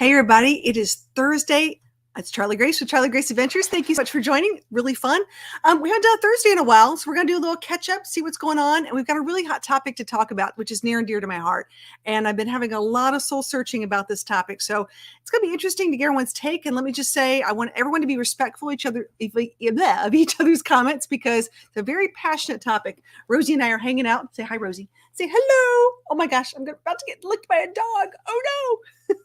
Hey, everybody. It is Thursday. It's Charlie Grace with Charlie Grace Adventures. Thank you so much for joining. Really fun. We haven't done a Thursday in a while, so we're going to do a little catch up, see what's going on. And we've got a really hot topic to talk about, which is near and dear to my heart. And I've been having a lot of soul searching about this topic. So it's going to be interesting to get everyone's take. And let me just say, I want everyone to be respectful of each other's comments because it's a very passionate topic. Rosie and I are hanging out. Say hi, Rosie. Say hello. Oh my gosh, I'm about to get licked by a dog. Oh no.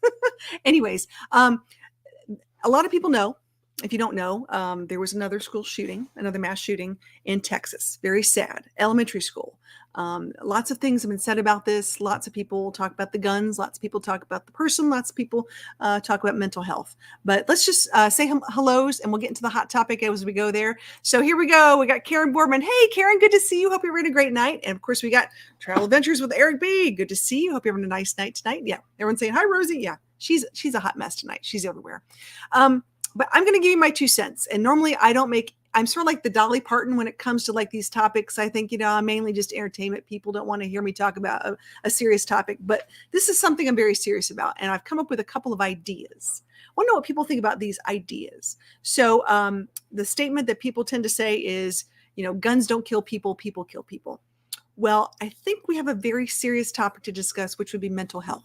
Anyways, a lot of people know, if you don't know, there was another school shooting, another mass shooting in Texas. Very sad. Elementary school. Lots of things have been said about this. Lots of people talk about the guns. Lots of people talk about the person. Lots of people talk about mental health. But let's just say hellos and we'll get into the hot topic as we go there. So here we go. We got Karen Boardman. Hey, Karen, good to see you. Hope you're having a great night. And of course, we got Travel Adventures with Eric B. Good to see you. Hope you're having a nice night tonight. Yeah. Everyone's saying hi, Rosie. Yeah. She's a hot mess tonight. She's everywhere. But I'm going to give you my 2 cents. And normally I'm sort of like the Dolly Parton when it comes to like these topics. I think, I'm mainly just entertainment. People don't want to hear me talk about a serious topic, but this is something I'm very serious about. And I've come up with a couple of ideas. I want to know what people think about these ideas. So the statement that people tend to say is, guns don't kill people, people kill people. Well, I think we have a very serious topic to discuss, which would be mental health.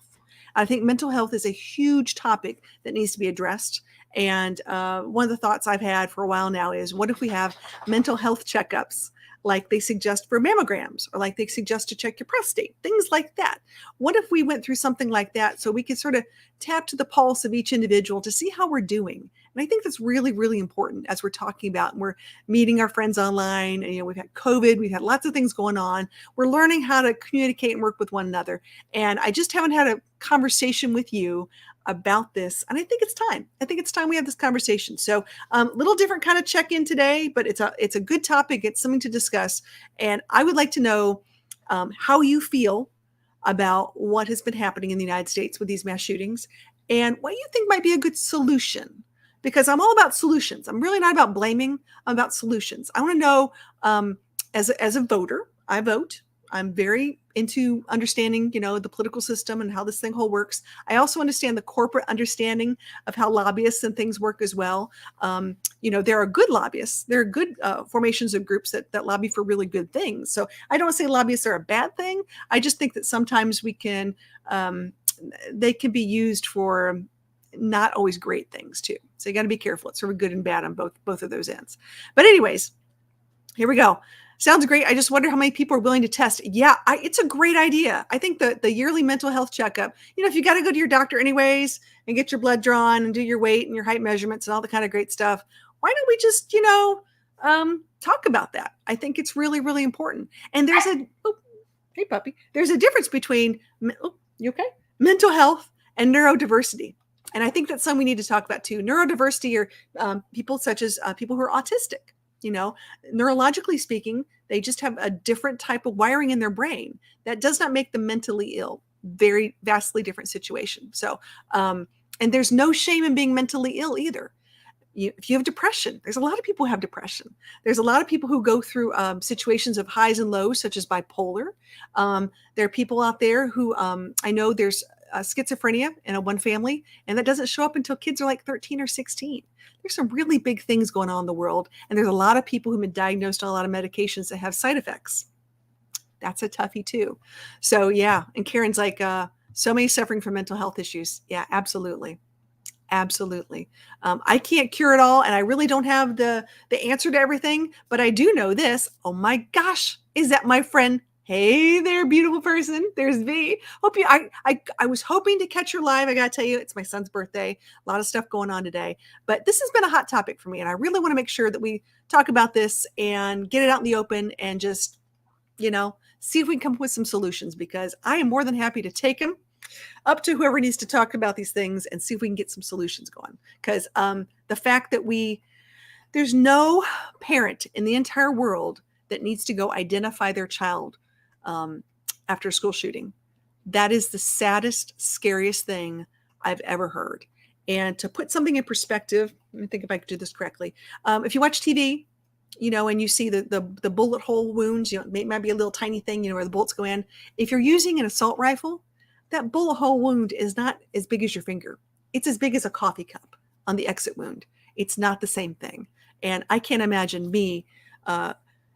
I think mental health is a huge topic that needs to be addressed. And one of the thoughts I've had for a while now is, what if we have mental health checkups like they suggest for mammograms, or like they suggest to check your prostate, things like that? What if we went through something like that so we could sort of tap to the pulse of each individual to see how we're doing? And I think that's really, really important as we're talking about, and we're meeting our friends online. And, we've had COVID, we've had lots of things going on. We're learning how to communicate and work with one another. And I just haven't had a conversation with you about this. And I think it's time. I think it's time we have this conversation. So little different kind of check-in today, but it's a good topic. It's something to discuss. And I would like to know how you feel about what has been happening in the United States with these mass shootings and what you think might be a good solution. Because I'm all about solutions. I'm really not about blaming. I'm about solutions. I want to know, as a voter, I vote. I'm very into understanding, the political system and how this thing whole works. I also understand the corporate understanding of how lobbyists and things work as well. There are good lobbyists. There are good formations of groups that lobby for really good things. So I don't say lobbyists are a bad thing. I just think that sometimes they can be used for not always great things too. So you got to be careful. It's sort of good and bad on both of those ends. But anyways, here we go. Sounds great. I just wonder how many people are willing to test. Yeah, it's a great idea. I think the yearly mental health checkup, if you got to go to your doctor anyways and get your blood drawn and do your weight and your height measurements and all the kind of great stuff, why don't we just, talk about that? I think it's really, really important. And hey puppy, there's a difference between, you okay? Mental health and neurodiversity. And I think that's something we need to talk about too. Neurodiversity are people such as people who are autistic. Neurologically speaking, they just have a different type of wiring in their brain that does not make them mentally ill. Very vastly different situation. So, and there's no shame in being mentally ill either. If you have depression, there's a lot of people who have depression. There's a lot of people who go through situations of highs and lows, such as bipolar. There are people out there who I know there's schizophrenia in one family, and that doesn't show up until kids are like 13 or 16. There's some really big things going on in the world, and there's a lot of people who've been diagnosed on a lot of medications that have side effects. That's a toughie too. So yeah, and Karen's like, so many suffering from mental health issues. Yeah, absolutely. Absolutely. I can't cure it all, and I really don't have the answer to everything, but I do know this. Oh my gosh, is that my friend? Hey there, beautiful person. There's V. I was hoping to catch her live. I got to tell you, it's my son's birthday. A lot of stuff going on today. But this has been a hot topic for me. And I really want to make sure that we talk about this and get it out in the open and just, see if we can come up with some solutions, because I am more than happy to take them up to whoever needs to talk about these things and see if we can get some solutions going. Because the fact that there's no parent in the entire world that needs to go identify their child after a school shooting. That is the saddest, scariest thing I've ever heard. And to put something in perspective, let me think if I could do this correctly. If you watch TV, and you see the bullet hole wounds, it might be a little tiny thing, where the bullets go in. If you're using an assault rifle, that bullet hole wound is not as big as your finger. it's as big as a coffee cup on the exit wound. It's not the same thing. And I can't imagine me uh,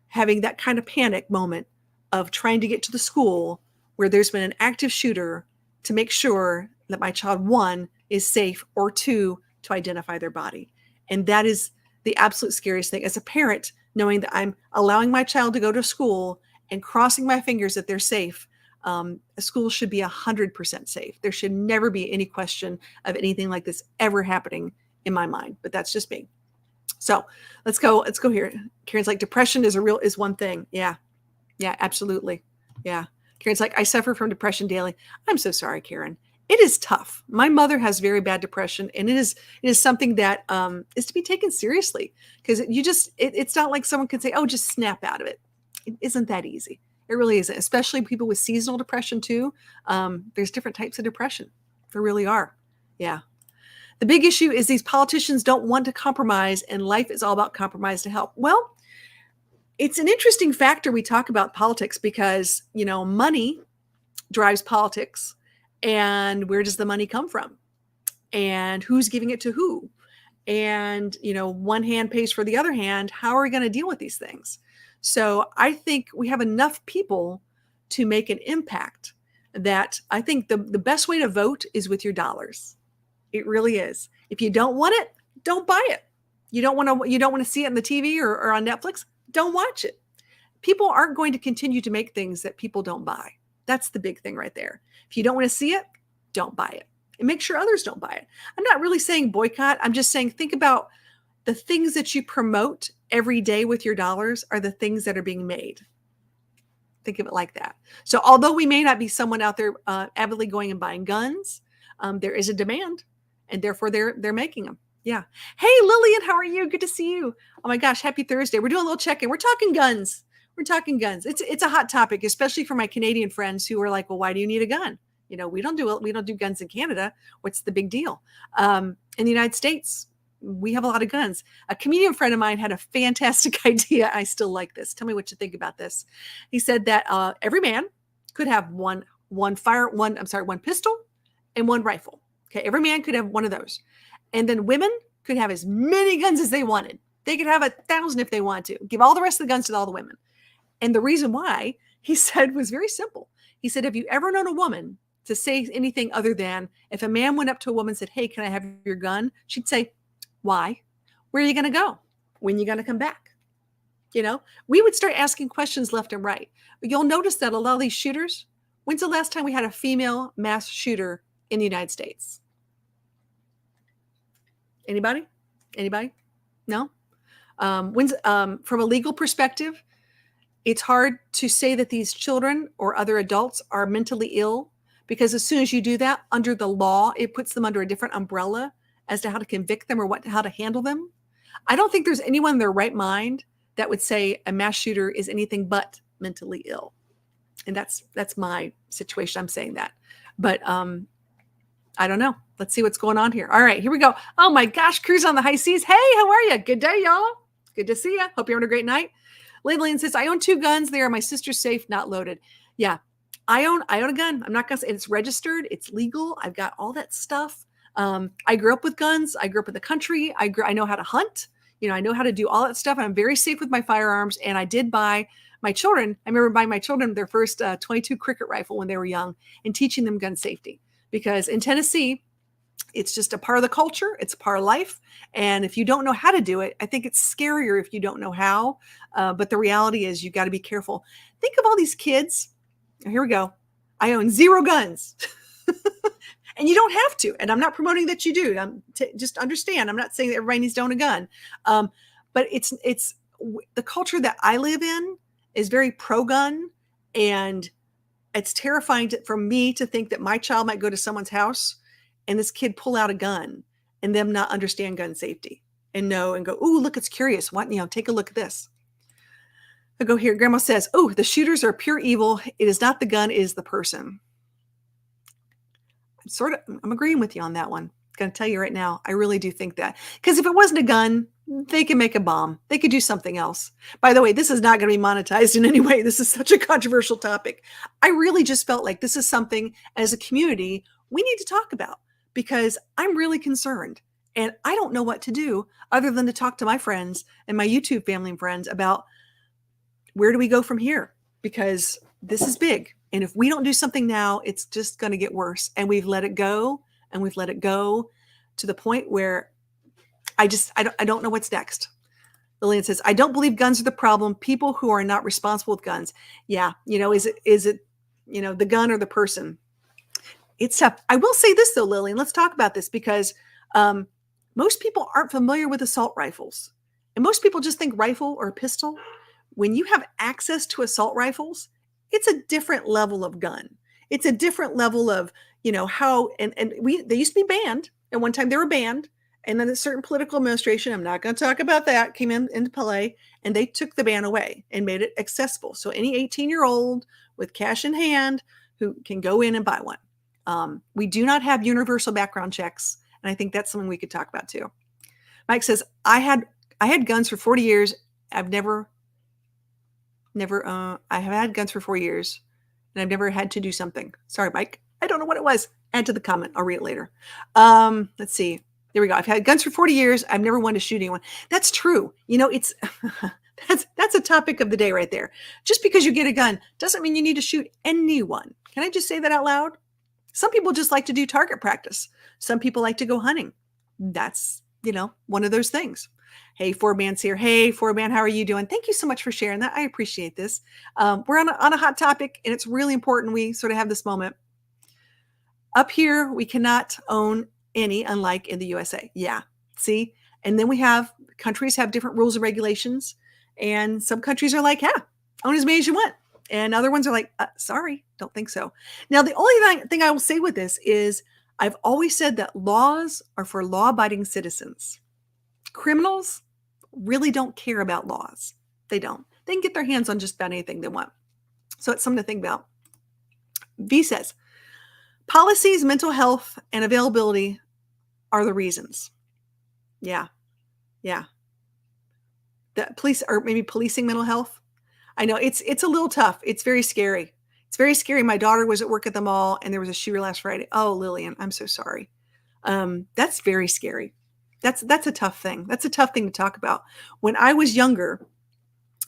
having that kind of panic moment of trying to get to the school where there's been an active shooter to make sure that my child, one, is safe, or two, to identify their body. And that is the absolute scariest thing as a parent, knowing that I'm allowing my child to go to school and crossing my fingers that they're safe. A school should be 100% safe. There should never be any question of anything like this ever happening in my mind, but that's just me. So let's go here. Karen's like, depression is one thing. Yeah, absolutely. Yeah. Karen's like, I suffer from depression daily. I'm so sorry, Karen. It is tough. My mother has very bad depression, and it is something that is to be taken seriously, because it's not like someone can say, oh, just snap out of it. It isn't that easy. It really isn't, especially people with seasonal depression too. There's different types of depression. There really are. Yeah. The big issue is these politicians don't want to compromise, and life is all about compromise to help. Well, it's an interesting factor we talk about politics because, money drives politics, and where does the money come from? And who's giving it to who? And, one hand pays for the other hand. How are we going to deal with these things? So I think we have enough people to make an impact that I think the best way to vote is with your dollars. It really is. If you don't want it, don't buy it. You don't want to see it on the TV or on Netflix, don't watch it. People aren't going to continue to make things that people don't buy. That's the big thing right there. If you don't want to see it, don't buy it. And make sure others don't buy it. I'm not really saying boycott. I'm just saying think about the things that you promote every day with your dollars are the things that are being made. Think of it like that. So although we may not be someone out there avidly going and buying guns, there is a demand, and therefore they're making them. Yeah. Hey, Lillian, how are you? Good to see you. Oh my gosh, happy Thursday. We're doing a little check-in. We're talking guns. It's a hot topic, especially for my Canadian friends who are like, well, why do you need a gun? We don't do guns in Canada. What's the big deal? In the United States, we have a lot of guns. A comedian friend of mine had a fantastic idea. I still like this. Tell me what you think about this. He said that every man could have one pistol and one rifle. Okay, every man could have one of those. And then women could have as many guns as they wanted. They could have 1,000 if they want to. Give all the rest of the guns to all the women. And the reason why, he said, was very simple. He said, have you ever known a woman to say anything other than, if a man went up to a woman and said, hey, can I have your gun? She'd say, why? Where are you going to go? When are you going to come back? We would start asking questions left and right. But you'll notice that a lot of these shooters, when's the last time we had a female mass shooter in the United States? Anybody? No? From a legal perspective, it's hard to say that these children or other adults are mentally ill, because as soon as you do that under the law, it puts them under a different umbrella as to how to convict them or how to handle them. I don't think there's anyone in their right mind that would say a mass shooter is anything but mentally ill. And that's my situation. I'm saying that. But I don't know. Let's see what's going on here. All right, here we go. Oh my gosh, cruise on the high seas. Hey, how are you? Good day, y'all. Good to see you. Hope you're having a great night. Lillian says, I own 2 guns. They are my sister's safe, not loaded. Yeah, I own a gun. I'm not going to say it's registered. It's legal. I've got all that stuff. I grew up with guns. I grew up in the country. I know how to hunt. I know how to do all that stuff. I'm very safe with my firearms. And I did buy my children. I remember buying my children their first 22 cricket rifle when they were young and teaching them gun safety, because in Tennessee, it's just a part of the culture. It's a part of life. And if you don't know how to do it, I think it's scarier if you don't know how. But the reality is you got to be careful. Think of all these kids. Here we go. I own 0 guns. And you don't have to. And I'm not promoting that you do. Just understand. I'm not saying that everybody needs to own a gun. But it's the culture that I live in is very pro-gun. And it's terrifying for me to think that my child might go to someone's house and this kid pull out a gun and them not understand gun safety and know and go, ooh, look, it's curious. What, take a look at this. I go here. Grandma says, oh, the shooters are pure evil. It is not the gun, it is the person. I'm agreeing with you on that one. I'm going to tell you right now, I really do think that. Because if it wasn't a gun, they could make a bomb. They could do something else. By the way, this is not going to be monetized in any way. This is such a controversial topic. I really just felt like this is something as a community we need to talk about. because I'm really concerned and I don't know what to do other than to talk to my friends and my YouTube family and friends about where do we go from here? Because this is big. And if we don't do something now, it's just going to get worse. And we've let it go and we've let it go to the point where I don't know what's next. Lillian says, I don't believe guns are the problem. People who are not responsible with guns. Yeah. Is it, the gun or the person? It's tough. I will say this though, Lillian, let's talk about this because most people aren't familiar with assault rifles. And most people just think rifle or pistol. When you have access to assault rifles, it's a different level of gun. It's a different level of, how, they used to be banned. At one time they were banned. And then a certain political administration, I'm not going to talk about that, came into play and they took the ban away and made it accessible. So any 18-year-old with cash in hand who can go in and buy one. We do not have universal background checks. And I think that's something we could talk about too. Mike says, I had guns for 40 years. I have had guns for 4 years and I've never had to do something. Sorry, Mike. I don't know what it was. Add to the comment. I'll read it later. Let's see. There we go. I've had guns for 40 years. I've never wanted to shoot anyone. That's true. It's that's a topic of the day right there. Just because you get a gun doesn't mean you need to shoot anyone. Can I just say that out loud? Some people just like to do target practice. Some people like to go hunting. That's, one of those things. Hey, Ford Man's here. Hey, Ford Man, how are you doing? Thank you so much for sharing that. I appreciate this. We're on a hot topic, and it's really important we sort of have this moment. Up here, we cannot own any, unlike in the USA. Yeah, see? And then countries have different rules and regulations, and some countries are like, yeah, own as many as you want. And other ones are like, sorry, don't think so. Now, the only thing I will say with this is I've always said that laws are for law-abiding citizens. Criminals really don't care about laws. They don't. They can get their hands on just about anything they want. So it's something to think about. V says, policies, mental health, and availability are the reasons. Yeah. The police, or maybe policing mental health. I know it's a little tough. It's very scary. It's very scary. My daughter was at work at the mall and there was a shooter last Friday. Oh, Lillian, I'm so sorry. That's very scary. That's a tough thing. That's a tough thing to talk about. When I was younger,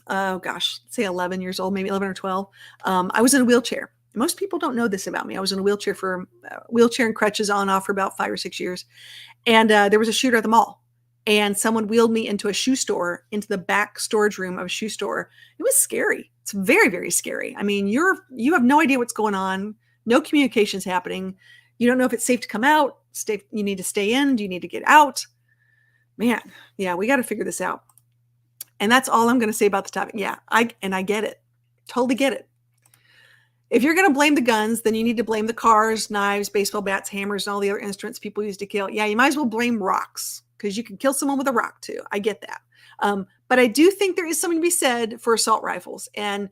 say 11 years old, maybe 11 or 12, I was in a wheelchair. Most people don't know this about me. I was in a wheelchair and crutches on and off for about 5 or 6 years. And there was a shooter at the mall. And someone wheeled me into a shoe store, into the back storage room of a shoe store. It was scary. It's very, very scary. I mean, you have no idea what's going on. No communication's happening. You don't know if it's safe to come out. You need to stay in. Do you need to get out? Man, yeah, we got to figure this out. And that's all I'm going to say about the topic. Yeah, I get it. Totally get it. If you're going to blame the guns, then you need to blame the cars, knives, baseball bats, hammers, and all the other instruments people use to kill. Yeah, you might as well blame rocks because you can kill someone with a rock too. I get that. But I do think there is something to be said for assault rifles. And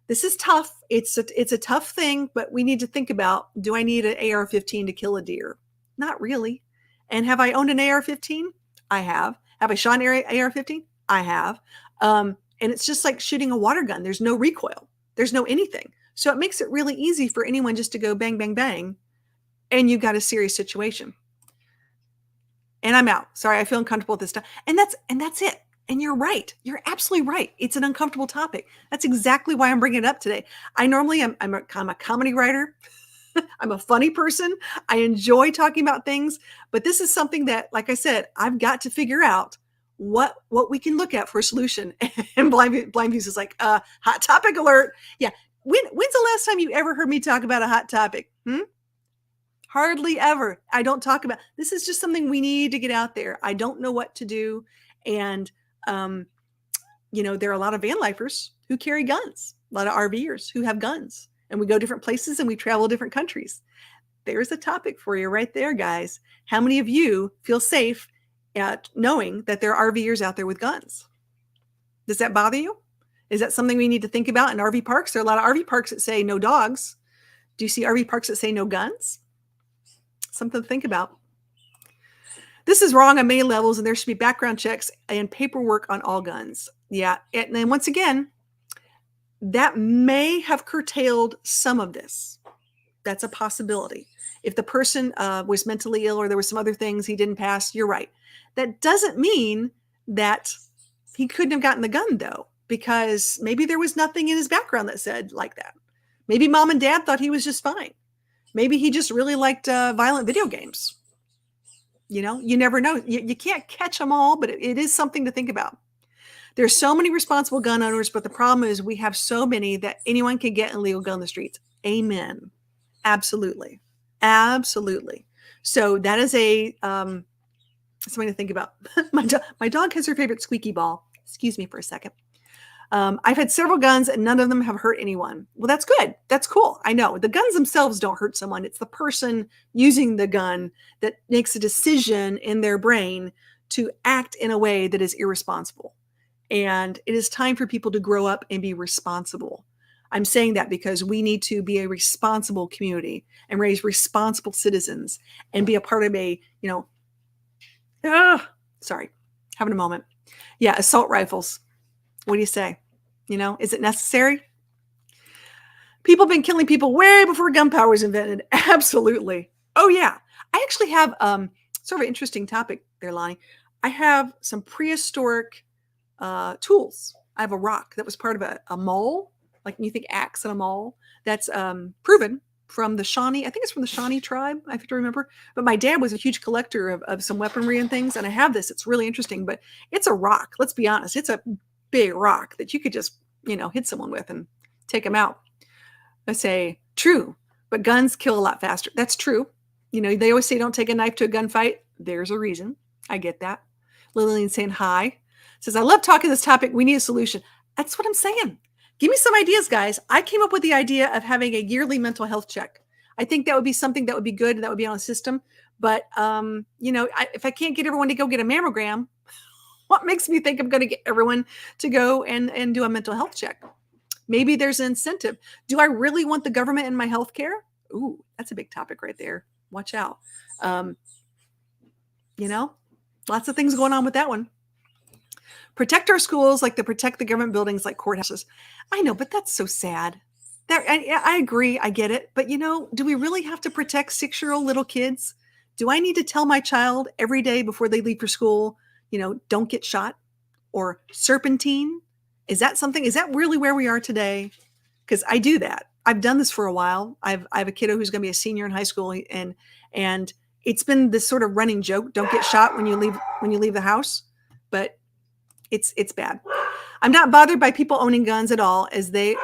this is tough. It's a tough thing, but we need to think about, do I need an AR-15 to kill a deer? Not really. And have I owned an AR-15? I have. Have I shot an AR-15? I have. And it's just like shooting a water gun. There's no recoil. There's no anything. So it makes it really easy for anyone just to go bang, bang, bang. And you've got a serious situation. And I'm out. Sorry, I feel uncomfortable with this stuff. And that's it. And you're right. You're absolutely right. It's an uncomfortable topic. That's exactly why I'm bringing it up today. I normally am. I'm a comedy writer. I'm a funny person. I enjoy talking about things, but this is something that, like I said, I've got to figure out what we can look at for a solution. And Blind Views is like, hot topic alert. Yeah. When's the last time you ever heard me talk about a hot topic? Hardly ever. I don't talk about, this is just something we need to get out there. I don't know what to do. And, there are a lot of van lifers who carry guns, a lot of RVers who have guns, and we go different places and we travel different countries. There's a topic for you right there, guys. How many of you feel safe at knowing that there are RVers out there with guns? Does that bother you? Is that something we need to think about in RV parks? There are a lot of RV parks that say no dogs. Do you see RV parks that say no guns? Something to think about. This is wrong on many levels, and there should be background checks and paperwork on all guns. Yeah. And then once again, that may have curtailed some of this. That's a possibility. If the person was mentally ill or there was some other things he didn't pass, you're right. That doesn't mean that he couldn't have gotten the gun, though, because maybe there was nothing in his background that said like that. Maybe mom and dad thought he was just fine. Maybe he just really liked violent video games. You never know. You can't catch them all, but it is something to think about. There's so many responsible gun owners, but the problem is we have so many that anyone can get an illegal gun on the streets. Amen. Absolutely. Absolutely. So that is something to think about. My dog has her favorite squeaky ball. Excuse me for a second. I've had several guns and none of them have hurt anyone. Well, that's good. That's cool. I know the guns themselves don't hurt someone. It's the person using the gun that makes a decision in their brain to act in a way that is irresponsible. And it is time for people to grow up and be responsible. I'm saying that because we need to be a responsible community and raise responsible citizens and be a part of sorry, having a moment. Yeah, assault rifles. What do you say? Is it necessary? People have been killing people way before gunpowder was invented. Absolutely. Oh, yeah. I actually have sort of an interesting topic there, Lonnie. I have some prehistoric tools. I have a rock that was part of a mole, like when you think axe and a mole, that's proven from the Shawnee. I think it's from the Shawnee tribe, I have to remember. But my dad was a huge collector of some weaponry and things, and I have this. It's really interesting, but it's a rock. Let's be honest. It's a big rock that you could just, hit someone with and take them out. I say, true, but guns kill a lot faster. That's true. They always say don't take a knife to a gunfight. There's a reason. I get that. Lillian saying hi. Says, I love talking this topic. We need a solution. That's what I'm saying. Give me some ideas, guys. I came up with the idea of having a yearly mental health check. I think that would be something that would be good. That would be on a system. But, if I can't get everyone to go get a mammogram, what makes me think I'm going to get everyone to go and do a mental health check? Maybe there's an incentive. Do I really want the government in my health care? Ooh, that's a big topic right there. Watch out. Lots of things going on with that one. Protect our schools like to protect the government buildings like courthouses. I know, but that's so sad. I agree. I get it. But, do we really have to protect 6-year-old little kids? Do I need to tell my child every day before they leave for school, don't get shot? Or serpentine? Is that really where we are today? Because I do that. I've done this for a while. I have a kiddo who's going to be a senior in high school, and it's been this sort of running joke. Don't get shot when you leave the house. But it's bad. I'm not bothered by people owning guns at all as they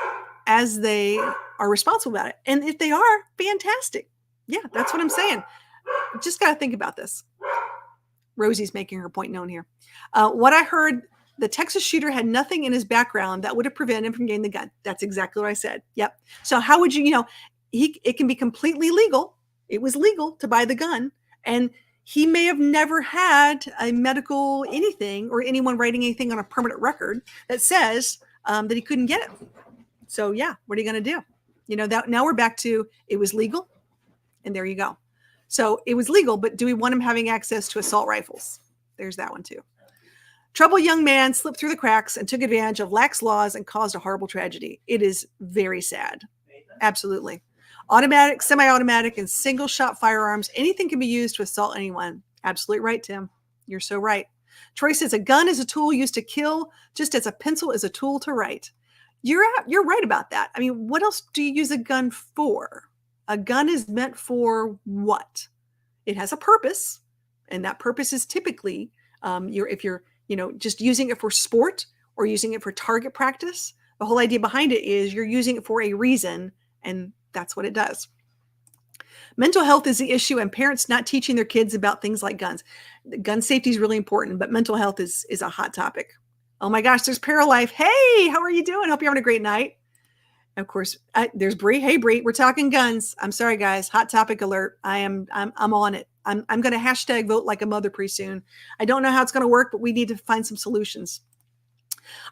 are responsible about it. And if they are, fantastic. Yeah, that's what I'm saying. Just got to think about this. Rosie's making her point known here. What I heard, the Texas shooter had nothing in his background that would have prevented him from getting the gun. That's exactly what I said. Yep. So how would it can be completely legal. It was legal to buy the gun. And he may have never had a medical anything or anyone writing anything on a permanent record that says that he couldn't get it. So yeah, what are you going to do? That now we're back to it was legal, and there you go. So it was legal, but do we want him having access to assault rifles? There's that one too. Troubled young man slipped through the cracks and took advantage of lax laws and caused a horrible tragedy. It is very sad. Absolutely. Automatic, semi-automatic, and single-shot firearms, anything can be used to assault anyone. Absolutely right, Tim. You're so right. Troy says a gun is a tool used to kill, just as a pencil is a tool to write. You're right about that. I mean, what else do you use a gun for? A gun is meant for what? It has a purpose, and that purpose is typically if you're just using it for sport or using it for target practice. The whole idea behind it is you're using it for a reason, and that's what it does. Mental health is the issue, and parents not teaching their kids about things like guns. Gun safety is really important, but mental health is a hot topic. Oh my gosh, there's Paralife. Hey, how are you doing? Hope you're having a great night. And of course, there's Bree. Hey, Bree, we're talking guns. I'm sorry, guys. Hot topic alert. I'm on it. I'm going to hashtag vote like a mother pretty soon. I don't know how it's going to work, but we need to find some solutions.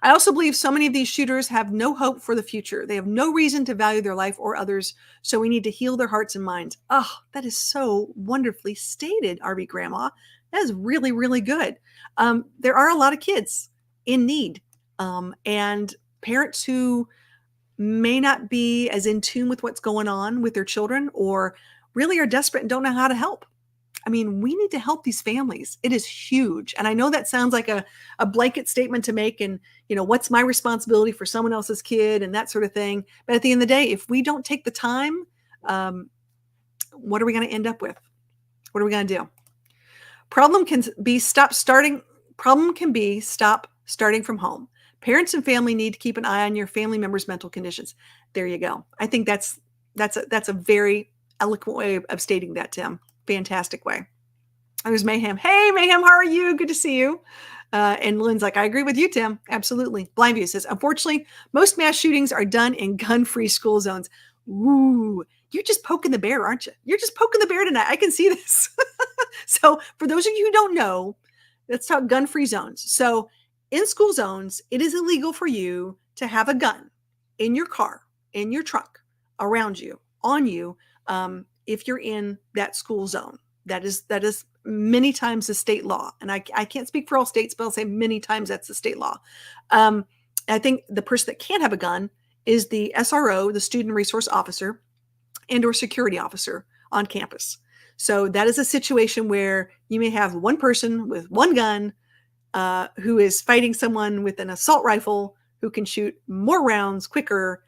I also believe so many of these shooters have no hope for the future. They have no reason to value their life or others, so we need to heal their hearts and minds. Oh, that is so wonderfully stated, RV Grandma. That is really, really good. There are a lot of kids in need, and parents who may not be as in tune with what's going on with their children, or really are desperate and don't know how to help. I mean, we need to help these families. It is huge. And I know that sounds like a blanket statement to make and, what's my responsibility for someone else's kid and that sort of thing. But at the end of the day, if we don't take the time, what are we going to end up with? What are we going to do? Problem can be stop starting from home. Parents and family need to keep an eye on your family members' mental conditions. There you go. I think that's a very eloquent way of stating that, Tim. Fantastic way. There's Mayhem. Hey, Mayhem, how are you? Good to see you. And Lynn's like, I agree with you, Tim. Absolutely. Blindview says, unfortunately, most mass shootings are done in gun-free school zones. Ooh, you're just poking the bear, aren't you? You're just poking the bear tonight. I can see this. So for those of you who don't know, let's talk gun-free zones. So in school zones, it is illegal for you to have a gun in your car, in your trunk, around you, on you, if you're in that school zone. That is many times the state law. And I can't speak for all states, but I'll say many times that's the state law. I think the person that can't have a gun is the SRO, the student resource officer, and or security officer on campus. So that is a situation where you may have one person with one gun who is fighting someone with an assault rifle who can shoot more rounds quicker.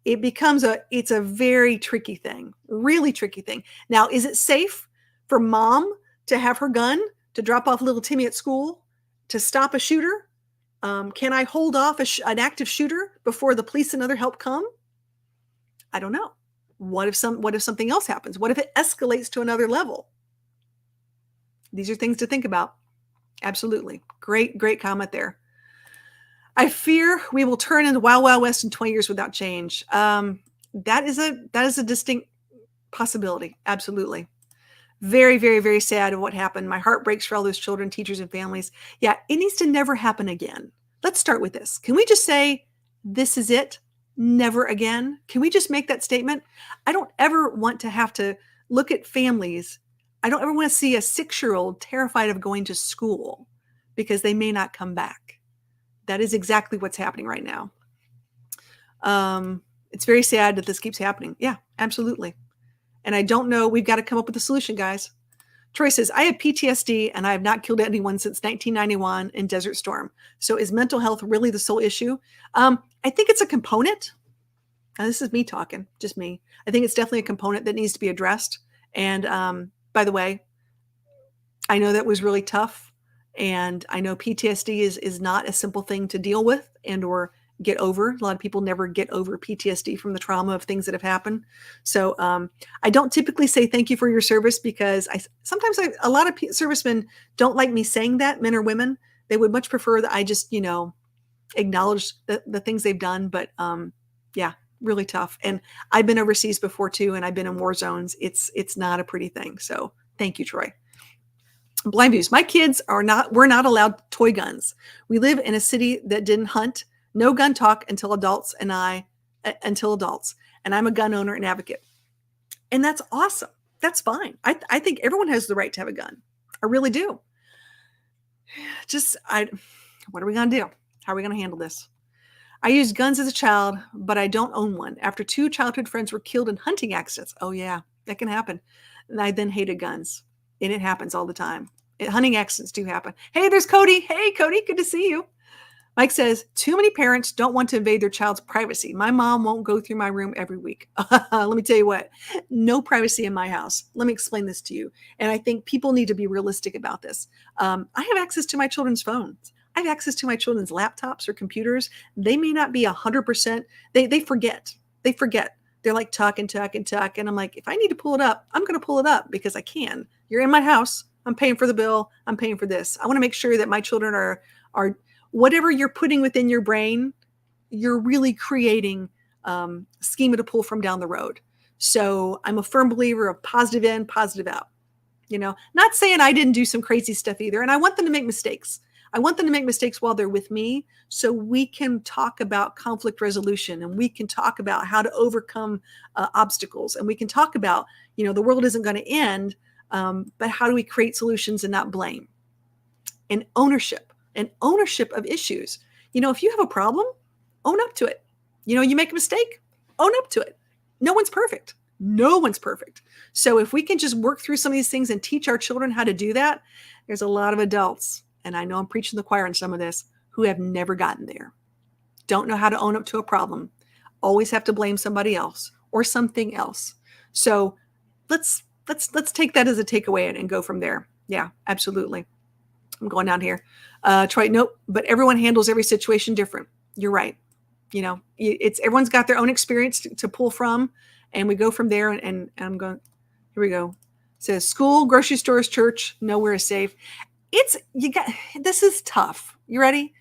It's a very tricky thing, really tricky thing. Now, is it safe for mom to have her gun to drop off little Timmy at school to stop a shooter? Can I hold off an active shooter before the police and other help come? I don't know. What if something else happens? What if it escalates to another level? These are things to think about. Absolutely. Great comment there. I fear we will turn into Wild Wild West in 20 years without change. That is a distinct possibility. Absolutely. Very, very, very sad of what happened. My heart breaks for all those children, teachers, and families. Yeah, it needs to never happen again. Let's start with this. Can we just say, this is it? Never again? Can we just make that statement? I don't ever want to have to look at families. I don't ever want to see a 6-year-old terrified of going to school because they may not come back. That is exactly what's happening right now. It's very sad that this keeps happening. Yeah, absolutely. And I don't know. We've got to come up with a solution, guys. Troy says, I have PTSD and I have not killed anyone since 1991 in Desert Storm. So is mental health really the sole issue? I think it's a component. Now, this is me talking, just me. I think it's definitely a component that needs to be addressed. And by the way, I know that was really tough. And I know PTSD is not a simple thing to deal with and or get over. A lot of people never get over PTSD from the trauma of things that have happened. So I don't typically say thank you for your service because sometimes a lot of servicemen don't like me saying that, men or women. They would much prefer that I just, acknowledge the things they've done. But yeah, really tough. And I've been overseas before too, and I've been in war zones. It's not a pretty thing. So thank you, Troy. Blind views. My kids we're not allowed toy guns. We live in a city that didn't hunt. No gun talk until adults. And I'm a gun owner and advocate. And that's awesome. That's fine. I think everyone has the right to have a gun. I really do. What are we going to do? How are we going to handle this? I used guns as a child, but I don't own one. After 2 childhood friends were killed in hunting accidents. Oh yeah, that can happen. And I then hated guns. And it happens all the time. Hunting accidents do happen. Hey, there's Cody. Hey, Cody, good to see you. Mike says, too many parents don't want to invade their child's privacy. My mom won't go through my room every week. Let me tell you what, no privacy in my house. Let me explain this to you. And I think people need to be realistic about this. I have access to my children's phones. I have access to my children's laptops or computers. They may not be 100%. They forget. They forget. They're like tuck. And I'm like, if I need to pull it up, I'm going to pull it up because I can. You're in my house. I'm paying for the bill. I'm paying for this. I want to make sure that my children are whatever you're putting within your brain, you're really creating schema to pull from down the road. So I'm a firm believer of positive in, positive out. Not saying I didn't do some crazy stuff either. And I want them to make mistakes. I want them to make mistakes while they're with me so we can talk about conflict resolution and we can talk about how to overcome obstacles. And we can talk about, the world isn't going to end, but how do we create solutions and not blame? And ownership of issues. If you have a problem, own up to it. You make a mistake, own up to it. No one's perfect. No one's perfect. So if we can just work through some of these things and teach our children how to do that, there's a lot of adults, and I know I'm preaching the choir on some of this, who have never gotten there. Don't know how to own up to a problem. Always have to blame somebody else or something else. So let's take that as a takeaway and go from there. Yeah, absolutely. I'm going down here. Troy, nope. But everyone handles every situation different. You're right. It's everyone's got their own experience to pull from, and we go from there. And I'm going. Here we go. It says school, grocery stores, church. Nowhere is safe. This is tough. You ready?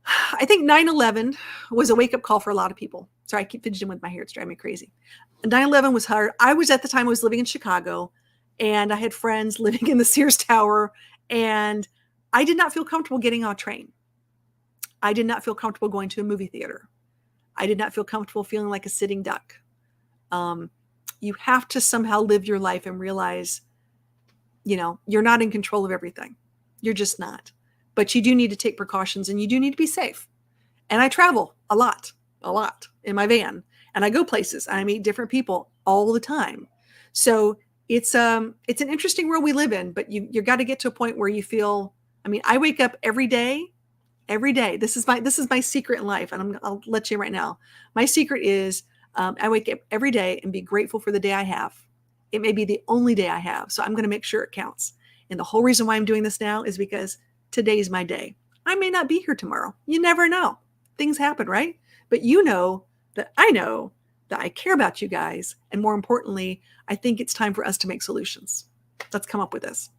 I think 9/11 was a wake-up call for a lot of people. Sorry, I keep fidgeting with my hair. It's driving me crazy. 9/11 was hard. I was at the time I was living in Chicago, and I had friends living in the Sears Tower, and I did not feel comfortable getting on a train. I did not feel comfortable going to a movie theater. I did not feel comfortable feeling like a sitting duck. You have to somehow live your life and realize, you're not in control of everything. You're just not. But you do need to take precautions, and you do need to be safe. And I travel a lot in my van, and I go places and I meet different people all the time. So it's an interesting world we live in, but you got to get to a point where you feel, I wake up every day. This is my secret in life. And I'll let you right now. My secret is, I wake up every day and be grateful for the day I have. It may be the only day I have. So I'm going to make sure it counts. And the whole reason why I'm doing this now is because today's my day. I may not be here tomorrow. You never know. Things happen, right? But you know that I care about you guys. And more importantly, I think it's time for us to make solutions. Let's come up with this.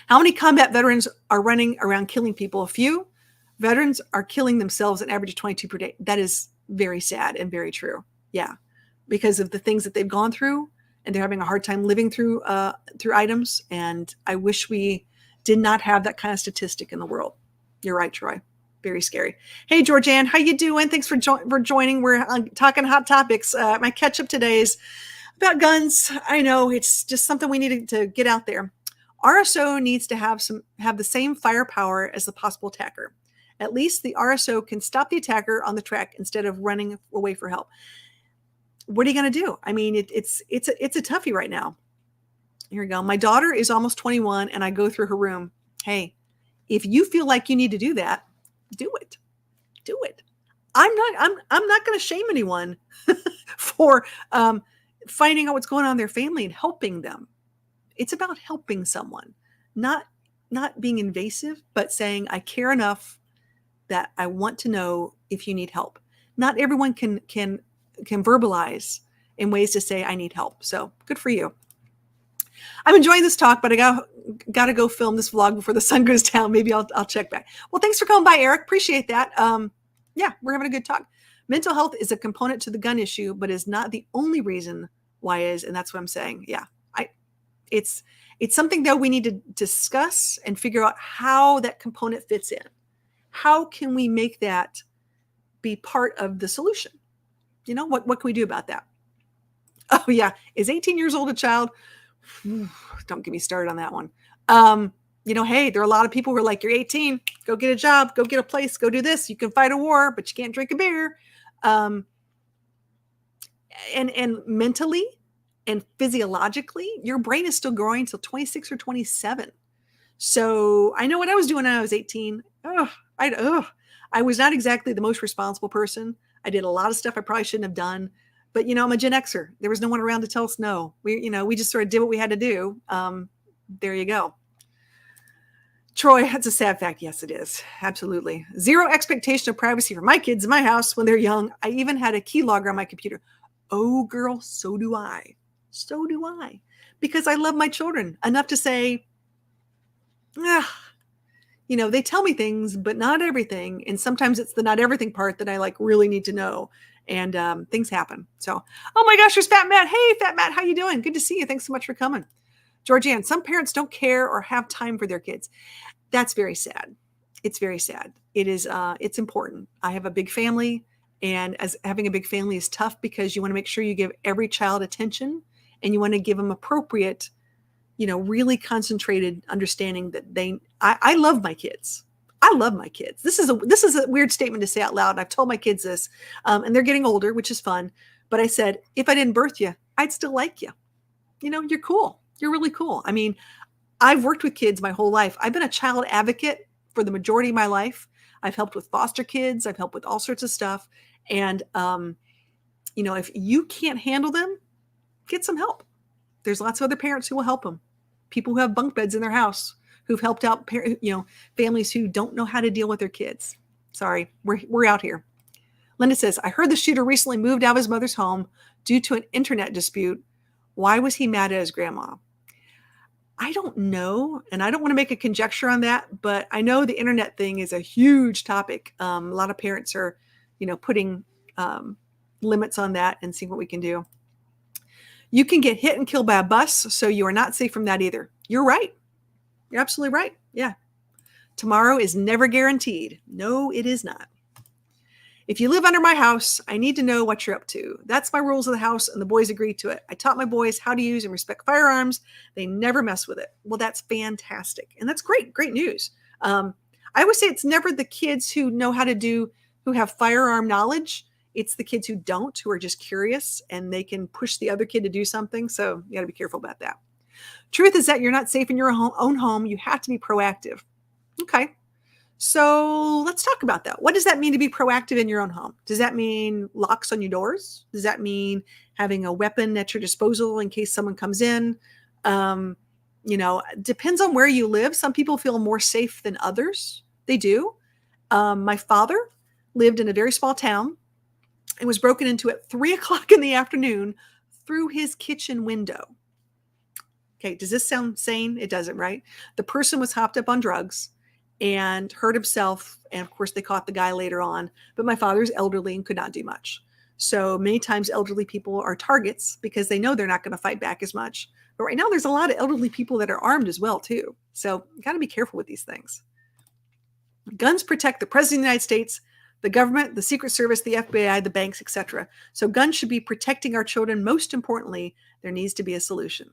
How many combat veterans are running around killing people? A few. Veterans are killing themselves an average of 22 per day. That is very sad and very true. Yeah. Because of the things that they've gone through, and they're having a hard time living through items. And I wish we did not have that kind of statistic in the world. You're right, Troy. Very scary. Hey, Georgianne, how you doing? Thanks for joining. We're talking hot topics. My catch up today is about guns. I know it's just something we needed to get out there. RSO needs to have the same firepower as the possible attacker. At least the RSO can stop the attacker on the track instead of running away for help. What are you going to do? It's a toughie right now. Here we go. My daughter is almost 21, and I go through her room. Hey, if you feel like you need to do that, do it. Do it. I'm not going to shame anyone for finding out what's going on in their family and helping them. It's about helping someone, not being invasive, but saying, I care enough that I want to know if you need help. Not everyone can verbalize in ways to say, I need help. So good for you. I'm enjoying this talk, but I got to go film this vlog before the sun goes down. Maybe I'll check back. Well, thanks for coming by, Eric. Appreciate that. Yeah, we're having a good talk. Mental health is a component to the gun issue, but is not the only reason why is, and that's what I'm saying. Yeah, it's something that we need to discuss and figure out how that component fits in. How can we make that be part of the solution? What can we do about that? Oh yeah, is 18 years old a child? Don't get me started on that one. Hey, there are a lot of people who are like, you're 18, go get a job, go get a place, go do this. You can fight a war, but you can't drink a beer. And mentally and physiologically, your brain is still growing until 26 or 27. So I know what I was doing when I was 18. I was not exactly the most responsible person. I did a lot of stuff I probably shouldn't have done. But, I'm a Gen Xer. There was no one around to tell us no. We just sort of did what we had to do. There you go. Troy, that's a sad fact. Yes, it is. Absolutely. Zero expectation of privacy for my kids in my house when they're young. I even had a keylogger on my computer. Oh, girl, so do I. So do I. Because I love my children enough to say, they tell me things, but not everything. And sometimes it's the not everything part that I really need to know. And things happen. So, oh my gosh, there's Fat Matt. Hey, Fat Matt, how you doing? Good to see you. Thanks so much for coming. Georgianne, some parents don't care or have time for their kids. That's very sad. It's very sad. It is. It's important. I have a big family, and as having a big family is tough because you want to make sure you give every child attention, and you want to give them appropriate, really concentrated understanding that I love my kids. I love my kids. This is a weird statement to say out loud. I've told my kids this, and they're getting older, which is fun. But I said, if I didn't birth you, I'd still like you. You're cool. You're really cool. I mean, I've worked with kids my whole life. I've been a child advocate for the majority of my life. I've helped with foster kids. I've helped with all sorts of stuff. And, if you can't handle them, get some help. There's lots of other parents who will help them. People who have bunk beds in their house, who've helped out, families who don't know how to deal with their kids. Sorry, we're out here. Linda says, I heard the shooter recently moved out of his mother's home due to an internet dispute. Why was he mad at his grandma? I don't know, and I don't want to make a conjecture on that, but I know the internet thing is a huge topic. A lot of parents are, putting limits on that and seeing what we can do. You can get hit and killed by a bus, so you are not safe from that either. You're right. You're absolutely right. Yeah. Tomorrow is never guaranteed. No, it is not. If you live under my house, I need to know what you're up to. That's my rules of the house, and the boys agreed to it. I taught my boys how to use and respect firearms. They never mess with it. Well, that's fantastic. And that's great. Great news. I always say it's never the kids who know how to do, who have firearm knowledge. It's the kids who don't, who are just curious, and they can push the other kid to do something. So you got to be careful about that. Truth is that you're not safe in your own home. You have to be proactive. Okay. So let's talk about that. What does that mean to be proactive in your own home? Does that mean locks on your doors? Does that mean having a weapon at your disposal in case someone comes in? Depends on where you live. Some people feel more safe than others. They do. My father lived in a very small town and was broken into at 3:00 in the afternoon through his kitchen window. Okay, does this sound sane? It doesn't, right? The person was hopped up on drugs and hurt himself. And of course, they caught the guy later on. But my father's elderly and could not do much. So many times elderly people are targets because they know they're not going to fight back as much. But right now, there's a lot of elderly people that are armed as well, too. So you got to be careful with these things. Guns protect the President of the United States, the government, the Secret Service, the FBI, the banks, etc. So guns should be protecting our children. Most importantly, there needs to be a solution.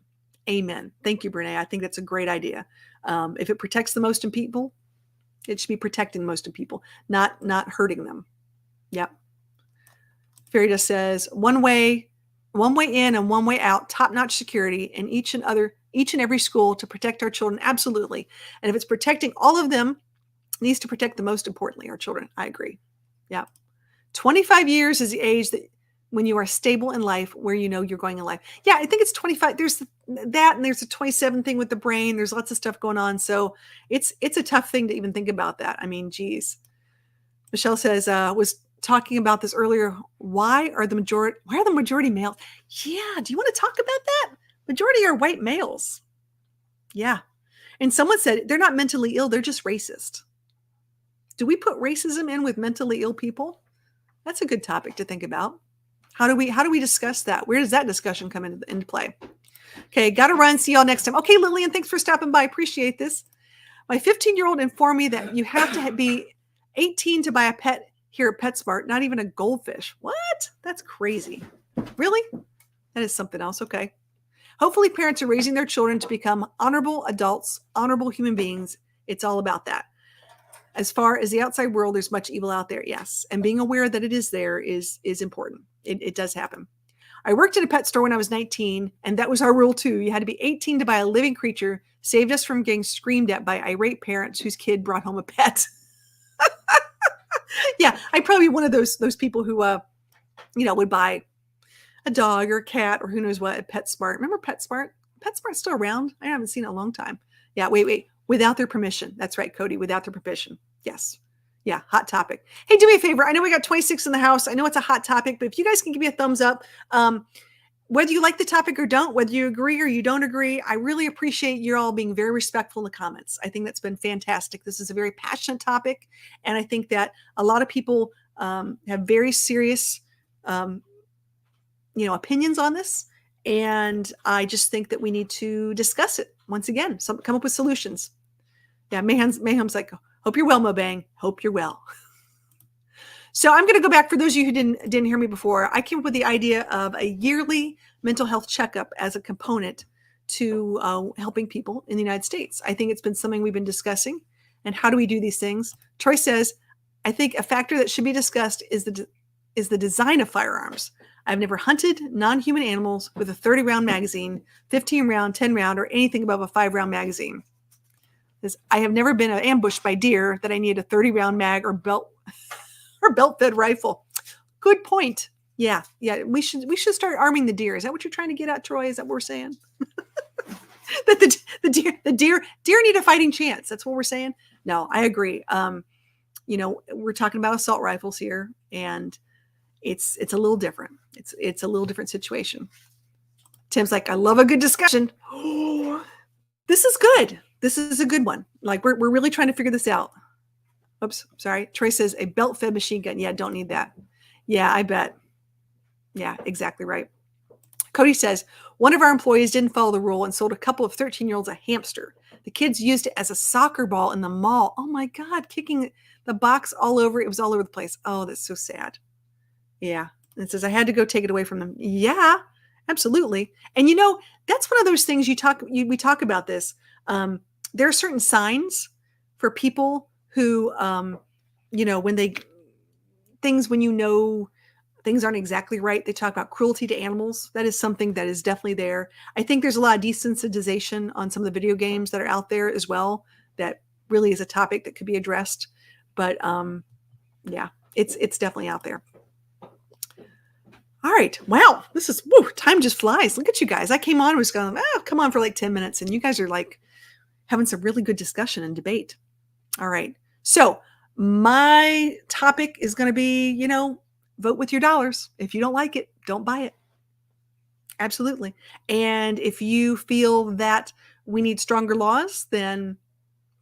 Amen. Thank you, Brene. I think that's a great idea. If it protects the most in people, it should be protecting most of people, not hurting them. Yep. Fairy Dust says one way in and one way out, top-notch security in each and every school to protect our children. Absolutely. And if it's protecting all of them, it needs to protect the most importantly, our children. I agree. Yeah. 25 years is the age that when you are stable in life, where you know you're going in life. Yeah, I think it's 25. There's that, and there's a 27 thing with the brain. There's lots of stuff going on. So it's a tough thing to even think about that. I mean, geez. Michelle says, was talking about this earlier. Why are the majority males? Yeah, do you want to talk about that? Majority are white males. Yeah. And someone said they're not mentally ill, they're just racist. Do we put racism in with mentally ill people? That's a good topic to think about. How do we discuss that? Where does that discussion come into play? Okay, got to run. See y'all next time. Okay, Lillian, thanks for stopping by. Appreciate this. My 15-year-old informed me that you have to be 18 to buy a pet here at PetSmart, not even a goldfish. What? That's crazy. Really? That is something else. Okay. Hopefully parents are raising their children to become honorable adults, honorable human beings. It's all about that. As far as the outside world, there's much evil out there. Yes. And being aware that it is there is important. It does happen. I worked at a pet store when I was 19, and that was our rule too. You had to be 18 to buy a living creature. Saved us from getting screamed at by irate parents whose kid brought home a pet. Yeah, I'm probably one of those people who, would buy a dog or a cat or who knows what at PetSmart. Remember PetSmart? PetSmart's still around. I haven't seen it in a long time. Yeah, wait. Without their permission. That's right, Cody. Without their permission. Yes. Yeah, hot topic. Hey, do me a favor. I know we got 26 in the house. I know it's a hot topic, but if you guys can give me a thumbs up, whether you like the topic or don't, whether you agree or you don't agree, I really appreciate you all being very respectful in the comments. I think that's been fantastic. This is a very passionate topic, and I think that a lot of people have very serious, opinions on this, and I just think that we need to discuss it once again. Come up with solutions. Yeah, Mayhem's like, hope you're well, Mobang. Hope you're well. So I'm going to go back for those of you who didn't hear me before. I came up with the idea of a yearly mental health checkup as a component to helping people in the United States. I think it's been something we've been discussing. And how do we do these things? Troy says, I think a factor that should be discussed is the design of firearms. I've never hunted non-human animals with a 30-round magazine, 15-round, 10-round, or anything above a 5-round magazine. I have never been ambushed by deer that I need a 30-round mag or belt-fed rifle. Good point. Yeah. We should start arming the deer. Is that what you're trying to get at, Troy? Is that what we're saying? That the deer need a fighting chance. That's what we're saying. No, I agree. We're talking about assault rifles here, and it's a little different. It's a little different situation. Tim's like, I love a good discussion. This is good. This is a good one. Like we're really trying to figure this out. Oops, sorry. Troy says a belt-fed machine gun. Yeah, don't need that. Yeah, I bet. Yeah, exactly right. Cody says, one of our employees didn't follow the rule and sold a couple of 13-year-olds a hamster. The kids used it as a soccer ball in the mall. Oh my God, kicking the box all over. It was all over the place. Oh, that's so sad. Yeah. And it says, I had to go take it away from them. Yeah, absolutely. And that's one of those things we talk about this. There are certain signs for people who, when things aren't exactly right. They talk about cruelty to animals. That is something that is definitely there. I think there's a lot of desensitization on some of the video games that are out there as well. That really is a topic that could be addressed. But yeah, it's definitely out there. All right. Wow. Time just flies. Look at you guys. I came on, was going, come on for like 10 minutes. And you guys are like having some really good discussion and debate. All right. So my topic is going to be, vote with your dollars. If you don't like it, don't buy it. Absolutely. And if you feel that we need stronger laws, then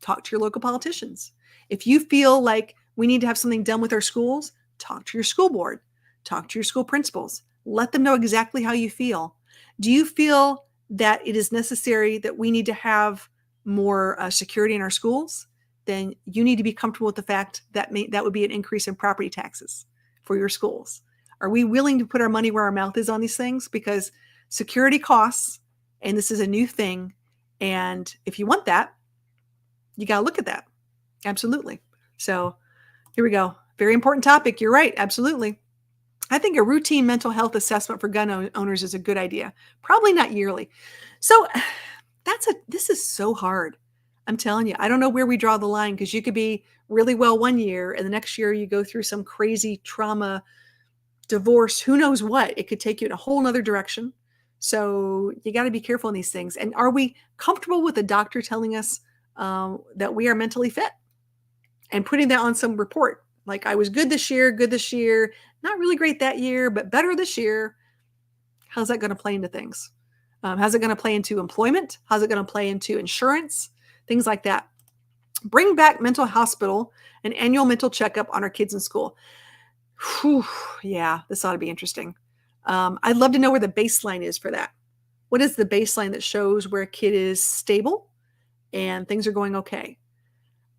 talk to your local politicians. If you feel like we need to have something done with our schools, talk to your school board. Talk to your school principals. Let them know exactly how you feel. Do you feel that it is necessary that we need to have more security in our schools? Then you need to be comfortable with the fact that that would be an increase in property taxes for your schools. Are we willing to put our money where our mouth is on these things? Because security costs, and this is a new thing. And if you want that, you got to look at that. Absolutely. So here we go. Very important topic. You're right. Absolutely. I think a routine mental health assessment for gun owners is a good idea. Probably not yearly. So this is so hard. I'm telling you, I don't know where we draw the line, because you could be really well one year and the next year you go through some crazy trauma, divorce, who knows what. It could take you in a whole nother direction. So you got to be careful in these things. And are we comfortable with a doctor telling us that we are mentally fit and putting that on some report? Like, I was good this year, not really great that year, but better this year. How's that going to play into things? How's it going to play into employment? How's it going to play into insurance? Things like that. Bring back mental hospital, an annual mental checkup on our kids in school. Whew, yeah, this ought to be interesting. I'd love to know where the baseline is for that. What is the baseline that shows where a kid is stable and things are going okay?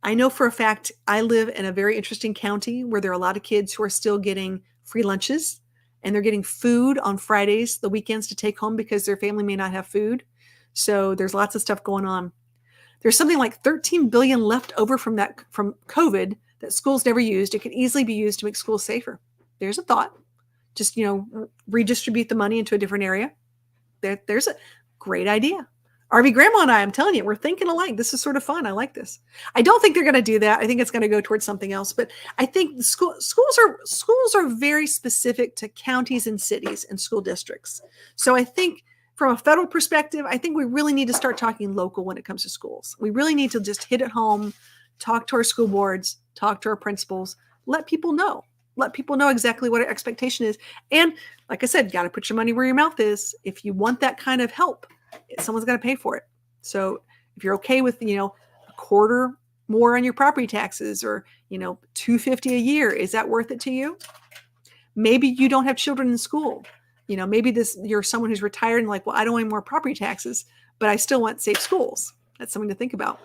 I know for a fact I live in a very interesting county where there are a lot of kids who are still getting free lunches, and they're getting food on Fridays, the weekends, to take home because their family may not have food. So there's lots of stuff going on. There's something like 13 billion left over from COVID that schools never used. It could easily be used to make schools safer. There's a thought. Just, redistribute the money into a different area. There's a great idea. RV Grandma and I'm telling you, we're thinking alike. This is sort of fun. I like this. I don't think they're going to do that. I think it's going to go towards something else. But I think schools are very specific to counties and cities and school districts. So I think from a federal perspective, I think we really need to start talking local when it comes to schools. We really need to just hit it home, talk to our school boards, talk to our principals, let people know. Let people know exactly what our expectation is. And like I said, got to put your money where your mouth is. If you want that kind of help, someone's got to pay for it. So if you're okay with, a quarter more on your property taxes, or, $250 a year, is that worth it to you? Maybe you don't have children in school. Maybe you're someone who's retired and like, well, I don't want any more property taxes, but I still want safe schools. That's something to think about.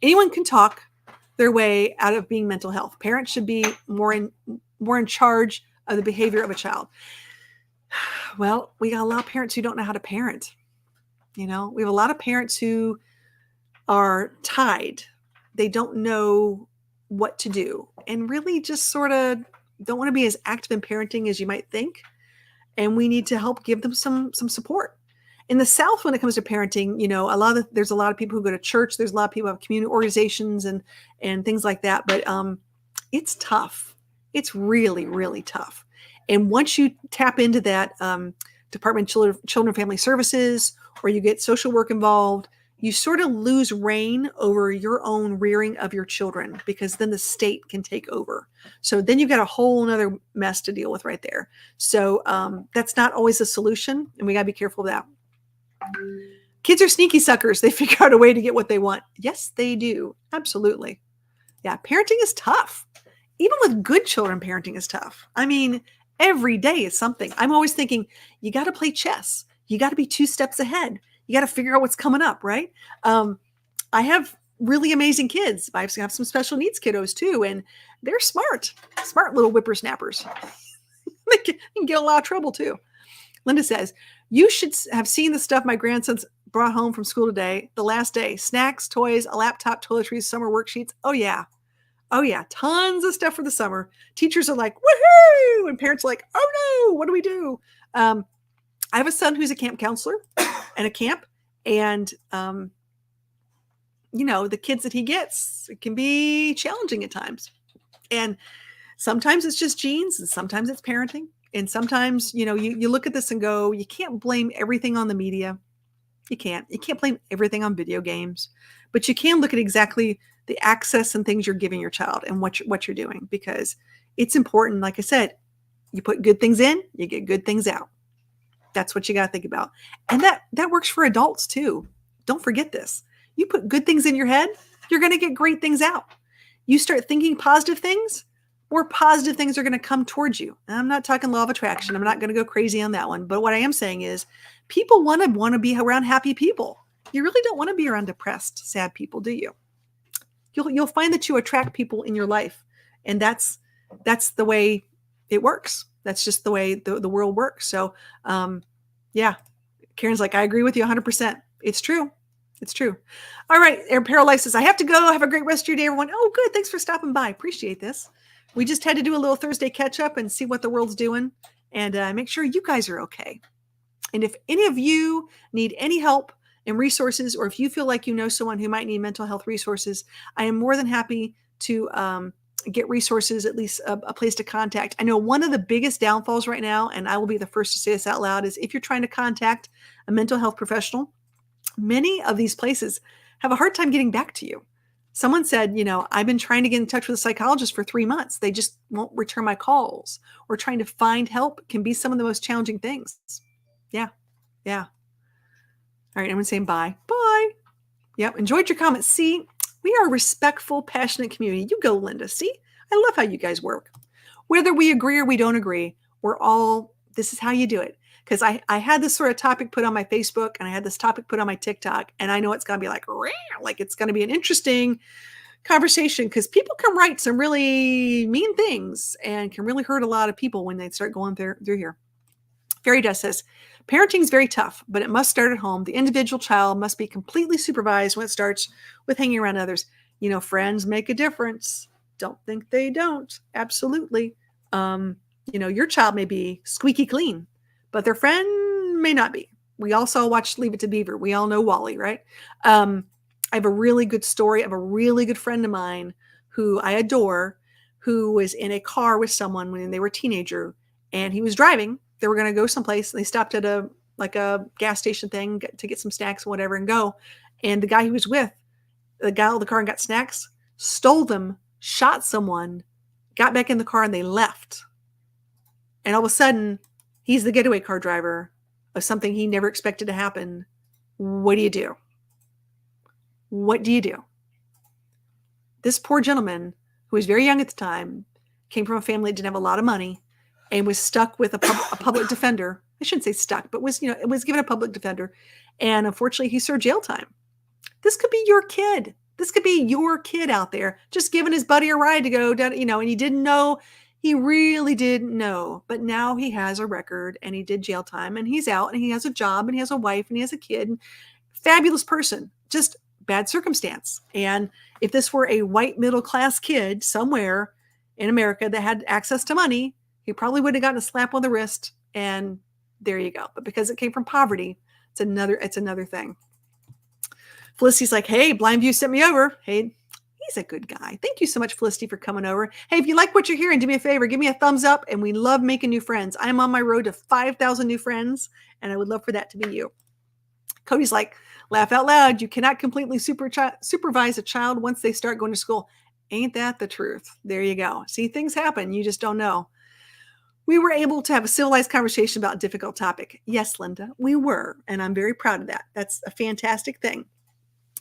Anyone can talk their way out of being mental health. Parents should be more in charge of the behavior of a child. Well, we got a lot of parents who don't know how to parent. We have a lot of parents who are tied. They don't know what to do, and really just sort of don't want to be as active in parenting as you might think. and we need to help give them some support. In the South, when it comes to parenting, there's a lot of people who go to church. There's a lot of people who have community organizations and things like that. But it's tough. It's really, really tough. And once you tap into that Department of Children and Family Services, or you get social work involved, you sort of lose reign over your own rearing of your children, because then the state can take over. So then you've got a whole other mess to deal with right there. So that's not always a solution, and we got to be careful of that. Kids are sneaky suckers. They figure out a way to get what they want. Yes, they do. Absolutely. Yeah, parenting is tough. Even with good children, parenting is tough. I mean, every day is something. I'm always thinking, you got to play chess. You got to be 2 steps ahead. You got to figure out what's coming up, right? I have really amazing kids. I have some special needs kiddos too, and they're smart little whippersnappers. They can get a lot of trouble too. Linda says, you should have seen the stuff my grandsons brought home from school today, the last day. Snacks, toys, a laptop, toiletries, summer worksheets. Oh yeah. Tons of stuff for the summer. Teachers are like, woohoo! And parents are like, oh no, what do we do? I have a son who's a camp counselor at a camp. And, the kids that he gets, it can be challenging at times. And sometimes it's just genes, and sometimes it's parenting. And sometimes, you look at this and go, you can't blame everything on the media. You can't blame everything on video games, but you can look at exactly the access and things you're giving your child and what you're doing, because it's important. Like I said, you put good things in, you get good things out. That's what you got to think about. And that works for adults too. Don't forget this. You put good things in your head, you're going to get great things out. You start thinking positive things, more positive things are going to come towards you. And I'm not talking law of attraction. I'm not going to go crazy on that one. But what I am saying is people want to be around happy people. You really don't want to be around depressed, sad people, do you? You'll find that you attract people in your life. And that's the way it works. That's just the way the world works. So, yeah, Karen's like, I agree with you 100%. It's true. It's true. All right. Air Paralysis says, I have to go. Have a great rest of your day, everyone. Oh, good. Thanks for stopping by. Appreciate this. We just had to do a little Thursday catch up and see what the world's doing, and make sure you guys are okay. And if any of you need any help and resources, or if you feel like you know someone who might need mental health resources, I am more than happy to get resources, at least a place to contact. I know one of the biggest downfalls right now, and I will be the first to say this out loud, is if you're trying to contact a mental health professional, many of these places have a hard time getting back to you. Someone said, I've been trying to get in touch with a psychologist for 3 months. They just won't return my calls. Or trying to find help can be some of the most challenging things. Yeah. All right, everyone's saying bye. Bye. Yep, enjoyed your comments. See, we are a respectful, passionate community. You go, Linda. See, I love how you guys work. Whether we agree or we don't agree, this is how you do it. Because I had this sort of topic put on my Facebook, and I had this topic put on my TikTok, and I know it's going to be like it's going to be an interesting conversation, because people can write some really mean things and can really hurt a lot of people when they start going through here. Fairy Dust says, parenting is very tough, but it must start at home. The individual child must be completely supervised when it starts with hanging around others. Friends make a difference. Don't think they don't. Absolutely. Your child may be squeaky clean, but their friend may not be. We also watched Leave It to Beaver. We all know Wally, right? I have a really good story of a really good friend of mine who I adore, who was in a car with someone when they were a teenager, and he was driving. They were going to go someplace, and they stopped at a gas station thing to get some snacks and whatever and go. And the guy he was with, the guy out of the car and got snacks, stole them, shot someone, got back in the car, and they left. And all of a sudden, he's the getaway car driver of something he never expected to happen. What do you do? What do you do? This poor gentleman, who was very young at the time, came from a family that didn't have a lot of money, and was stuck with a public defender. I shouldn't say stuck, but was given a public defender. And unfortunately, he served jail time. This could be your kid. This could be your kid out there just giving his buddy a ride to go down, and he didn't know. He really didn't know, but now he has a record, and he did jail time, and he's out, and he has a job, and he has a wife, and he has a kid. Fabulous person, just bad circumstance. And if this were a white middle-class kid somewhere in America that had access to money, he probably would have gotten a slap on the wrist And there you go. But because it came from poverty, it's another thing. Felicity's like, hey, Blindview sent me over. Hey, he's a good guy. Thank you so much, Felicity, for coming over. Hey, if you like what you're hearing, do me a favor, give me a thumbs up. And we love making new friends. I'm on my road to 5,000 new friends, and I would love for that to be you. Cody's like, laugh out loud. You cannot completely supervise a child once they start going to school. Ain't that the truth? There you go. See, things happen. You just don't know. We were able to have a civilized conversation about a difficult topic. Yes, Linda, we were. And I'm very proud of that. That's a fantastic thing.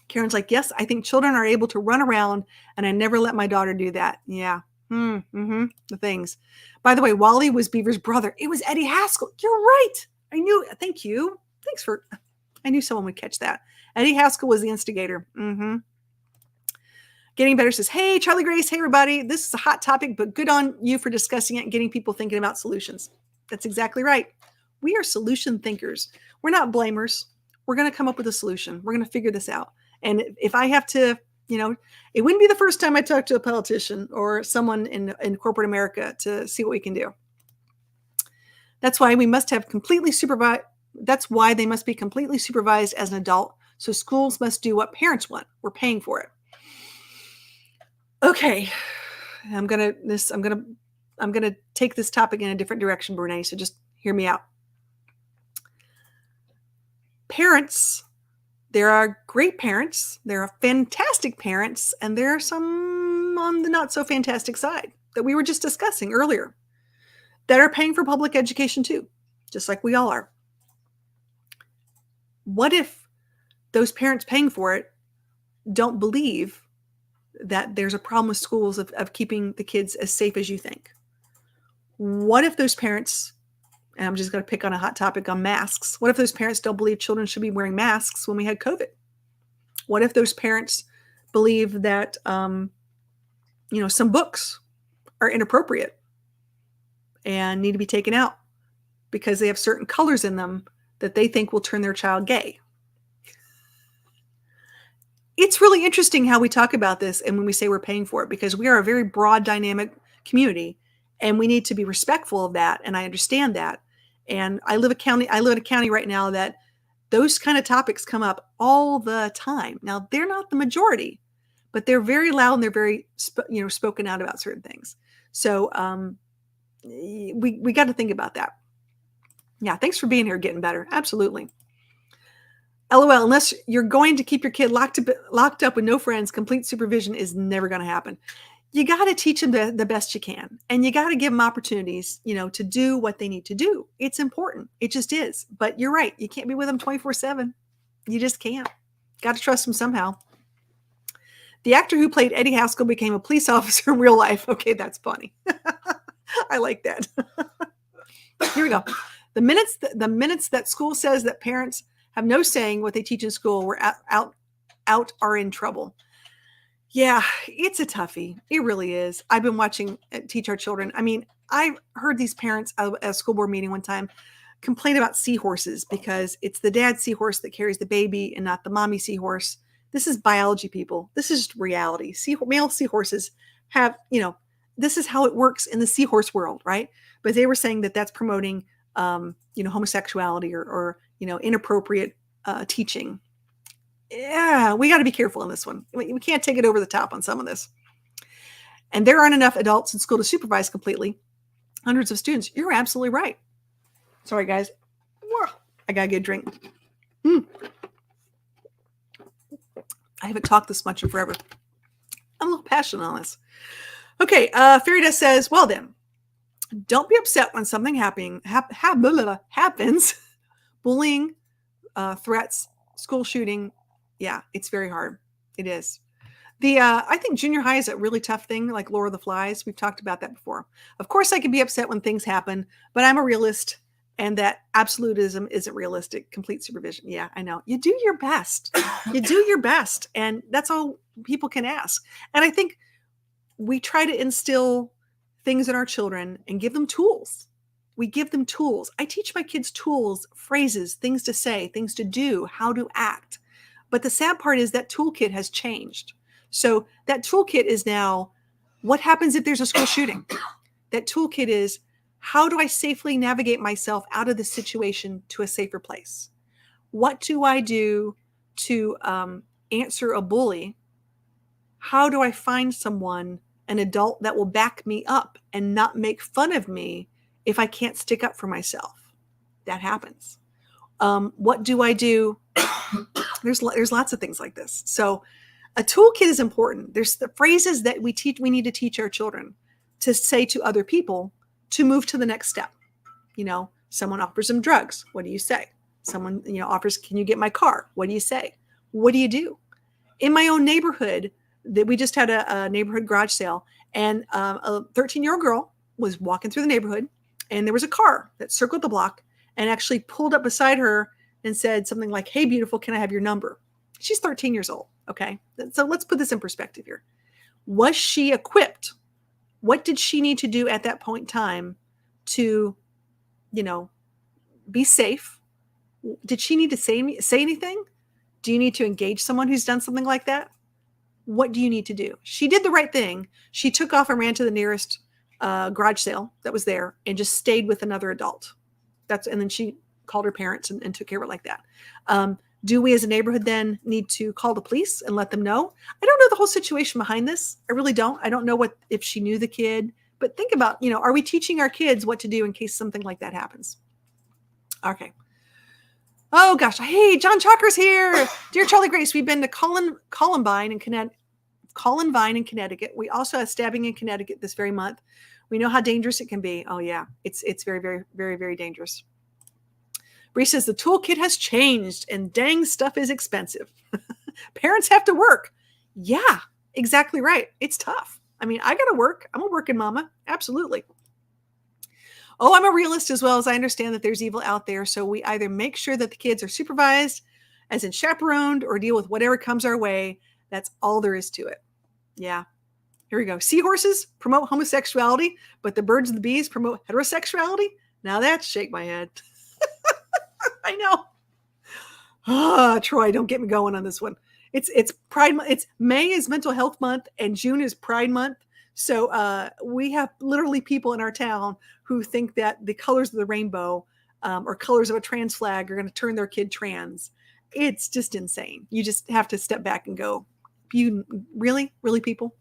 Karen's like, yes, I think children are able to run around, and I never let my daughter do that. Yeah. The things. By the way, Wally was Beaver's brother. It was Eddie Haskell. You're right. I knew. Thank you. I knew someone would catch that. Eddie Haskell was the instigator. Getting Better says, hey, Charlie Grace. Hey, everybody. This is a hot topic, but good on you for discussing it and getting people thinking about solutions. That's exactly right. We are solution thinkers. We're not blamers. We're going to come up with a solution. We're going to figure this out. And if I have to, it wouldn't be the first time I talk to a politician or someone in corporate America to see what we can do. That's why we must have completely supervised. That's why they must be completely supervised as an adult. So schools must do what parents want. We're paying for it. Okay. I'm going to take this topic in a different direction, Brene. So just hear me out. Parents, there are great parents, there are fantastic parents, and there are some on the not so fantastic side that we were just discussing earlier that are paying for public education too, just like we all are. What if those parents paying for it don't believe that there's a problem with schools of keeping the kids as safe as you think? What if those parents, and I'm just going to pick on a hot topic on masks. What if those parents don't believe children should be wearing masks when we had COVID? What if those parents believe that, some books are inappropriate and need to be taken out because they have certain colors in them that they think will turn their child gay? It's really interesting how we talk about this and when we say we're paying for it, because we are a very broad, dynamic community, and we need to be respectful of that. And I understand that. And I live in a county right now that those kind of topics come up all the time. Now, they're not the majority, but they're very loud and they're very, spoken out about certain things. So we got to think about that. Yeah. Thanks for being here, Getting Better. Absolutely. LOL, unless you're going to keep your kid locked up with no friends, complete supervision is never going to happen. You got to teach them the best you can, and you got to give them opportunities, to do what they need to do. It's important. It just is. But you're right. You can't be with them 24/7. You just can't. Got to trust them somehow. The actor who played Eddie Haskell became a police officer in real life. Okay, that's funny. I like that. Here we go. The minutes that school says that parents have no saying what they teach in school, we're out are in trouble. Yeah, it's a toughie. It really is. I've been watching Teach Our Children. I mean, I heard these parents at a school board meeting one time complain about seahorses because it's the dad seahorse that carries the baby and not the mommy seahorse. This is biology, people. This is just reality. Male seahorses have, this is how it works in the seahorse world, right? But they were saying that that's promoting, homosexuality or inappropriate teaching. Yeah, we got to be careful in this one. We can't take it over the top on some of this. And there aren't enough adults in school to supervise completely hundreds of students. You're absolutely right. Sorry, guys. I got to get a drink. I haven't talked this much in forever. I'm a little passionate on this. Okay, Fairy Dust says, well then, don't be upset when something happens. Bullying, threats, school shooting. Yeah, it's very hard. It is. I think junior high is a really tough thing, like Lord of the Flies. We've talked about that before. Of course, I can be upset when things happen, but I'm a realist, and that absolutism isn't realistic. Complete supervision. Yeah, I know. You do your best. You do your best, and that's all people can ask. And I think we try to instill things in our children and give them tools. We give them tools. I teach my kids tools, phrases, things to say, things to do, how to act. But the sad part is that toolkit has changed. So that toolkit is now, what happens if there's a school shooting? That toolkit is, How do I safely navigate myself out of this situation to a safer place? What do I do to answer a bully? How do I find someone, an adult that will back me up and not make fun of me if I can't stick up for myself? That happens. What do I do? There's lots of things like this. So a toolkit is important. There's the phrases that we need to teach our children to say to other people to move to the next step. Someone offers them drugs. What do you say? Someone, offers, can you get my car? What do you say? What do you do? In my own neighborhood, that we just had a neighborhood garage sale, and a 13-year-old girl was walking through the neighborhood, and there was a car that circled the block and actually pulled up beside her and said something like, "Hey, beautiful, can I have your number?" She's 13 years old. Okay. So let's put this in perspective here. Was she equipped? What did she need to do at that point in time to, be safe? Did she need to say anything? Do you need to engage someone who's done something like that? What do you need to do? She did the right thing. She took off and ran to the nearest garage sale that was there and just stayed with another adult. And then she called her parents and took care of it like that. Do we as a neighborhood then need to call the police and let them know? I don't know the whole situation behind this. I really don't. I don't know if she knew the kid, but think about, are we teaching our kids what to do in case something like that happens? Okay. Oh gosh. Hey, John Chalker's here. Dear Charlie Grace, we've been to Columbine in Connecticut. We also have stabbing in Connecticut this very month. We know how dangerous it can be. Oh yeah. It's very, very, very, very dangerous. Bree says the toolkit has changed and dang, stuff is expensive. Parents have to work. Yeah, exactly right. It's tough. I mean, I got to work. I'm a working mama. Absolutely. Oh, I'm a realist as well, as I understand that there's evil out there. So we either make sure that the kids are supervised, as in chaperoned, or deal with whatever comes our way. That's all there is to it. Yeah. Here we go. Seahorses promote homosexuality, but the birds and the bees promote heterosexuality. Now that's shake my head. I know. Troy, don't get me going on this one. It's Pride Month. It's May is Mental Health Month and June is Pride Month. So we have literally people in our town who think that the colors of the rainbow or colors of a trans flag are going to turn their kid trans. It's just insane. You just have to step back and go, you really people?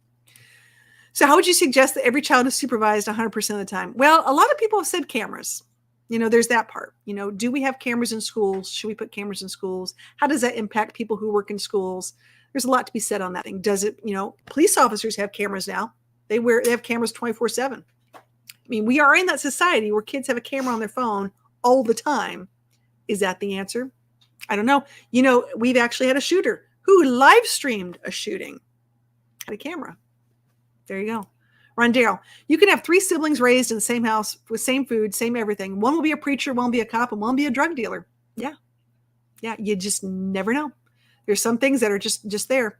So how would you suggest that every child is supervised 100% of the time? Well, a lot of people have said cameras. There's that part. Do we have cameras in schools? Should we put cameras in schools? How does that impact people who work in schools? There's a lot to be said on that thing. Does it, police officers have cameras now. They have cameras 24/7. I mean, we are in that society where kids have a camera on their phone all the time. Is that the answer? I don't know. We've actually had a shooter who live streamed a shooting at a camera. There you go. Rondale, you can have 3 siblings raised in the same house with same food, same everything. One will be a preacher, one will be a cop, and one will be a drug dealer. Yeah. Yeah. You just never know. There's some things that are just there.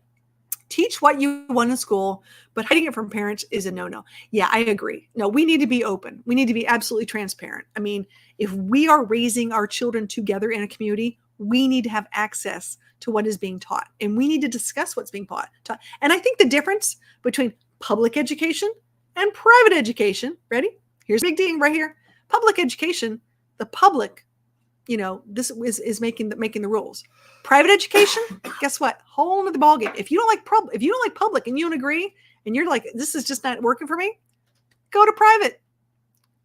Teach what you want in school, but hiding it from parents is a no-no. Yeah, I agree. No, we need to be open. We need to be absolutely transparent. I mean, if we are raising our children together in a community, we need to have access to what is being taught, and we need to discuss what's being taught. And I think the difference between public education and private education, ready? Here's a big ding right here. Public education, the public, this is making the rules. Private education, guess what? Whole nother ballgame. If you don't like public and you don't agree, and you're like, this is just not working for me, go to private.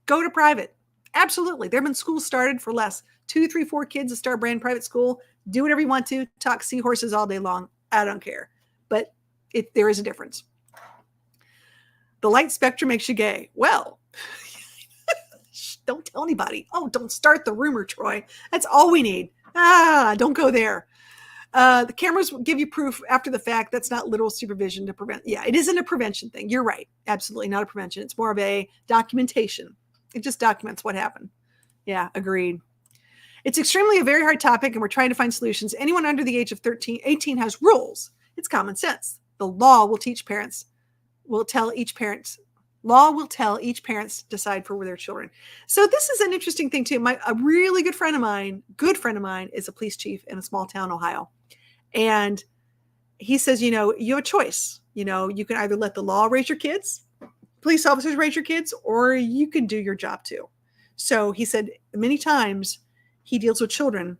Go to private. Absolutely. There have been schools started for less. 2, 3, 4 kids to start a brand private school. Do whatever you want to. Talk seahorses all day long. I don't care. But there is a difference. The light spectrum makes you gay. Well, don't tell anybody. Oh, don't start the rumor, Troy. That's all we need. Don't go there. The cameras will give you proof after the fact. That's not literal supervision to prevent. Yeah, it isn't a prevention thing. You're right. Absolutely not a prevention. It's more of a documentation. It just documents what happened. Yeah, agreed. It's extremely a very hard topic, and we're trying to find solutions. Anyone under the age of 18 has rules. It's common sense. The law will tell each parent to decide for their children. So this is an interesting thing too. A really good friend of mine is a police chief in a small town, Ohio. And he says, you have a choice. You can either let the law raise your kids, police officers raise your kids, or you can do your job too. So he said many times he deals with children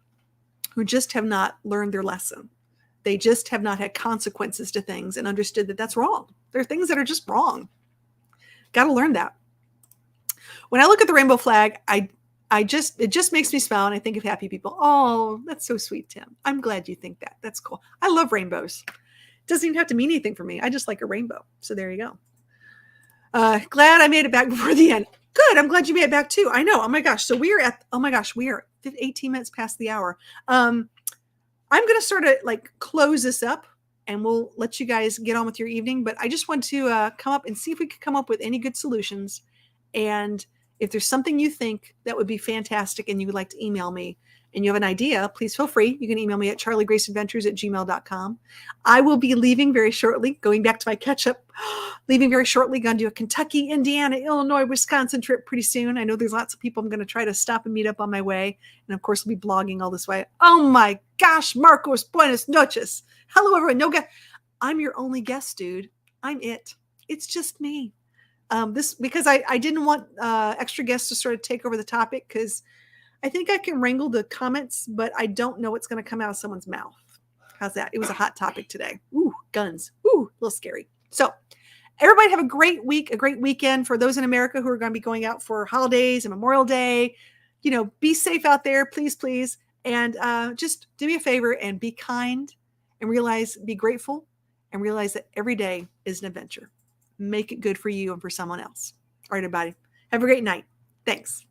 who just have not learned their lesson. They just have not had consequences to things and understood that that's wrong. There are things that are just wrong. Got to learn that. When I look at the rainbow flag, it just makes me smile, and I think of happy people. Oh, that's so sweet, Tim. I'm glad you think that. That's cool. I love rainbows. It doesn't even have to mean anything for me. I just like a rainbow. So there you go. Glad I made it back before the end. Good. I'm glad you made it back too. I know. Oh my gosh. So we are 18 minutes past the hour. I'm going to sort of like close this up, and we'll let you guys get on with your evening. But I just want to come up and see if we could come up with any good solutions. And if there's something you think that would be fantastic and you would like to email me and you have an idea, please feel free. You can email me at charliegraceadventures@gmail.com. I will be leaving very shortly, going back to my catch up, leaving very shortly, going to do a Kentucky, Indiana, Illinois, Wisconsin trip pretty soon. I know there's lots of people I'm going to try to stop and meet up on my way. And of course, we'll be blogging all this way. Oh my gosh, Marcos, buenas noches. Hello, everyone. No guest. I'm your only guest, dude. I'm it. It's just me. Because I didn't want extra guests to sort of take over the topic, because I think I can wrangle the comments, but I don't know what's going to come out of someone's mouth. How's that? It was a hot topic today. Ooh, guns. Ooh, a little scary. So everybody have a great week, a great weekend. For those in America who are going to be going out for holidays and Memorial Day, be safe out there, please, please. And just do me a favor and be kind and be grateful and realize that every day is an adventure. Make it good for you and for someone else. All right, everybody. Have a great night. Thanks.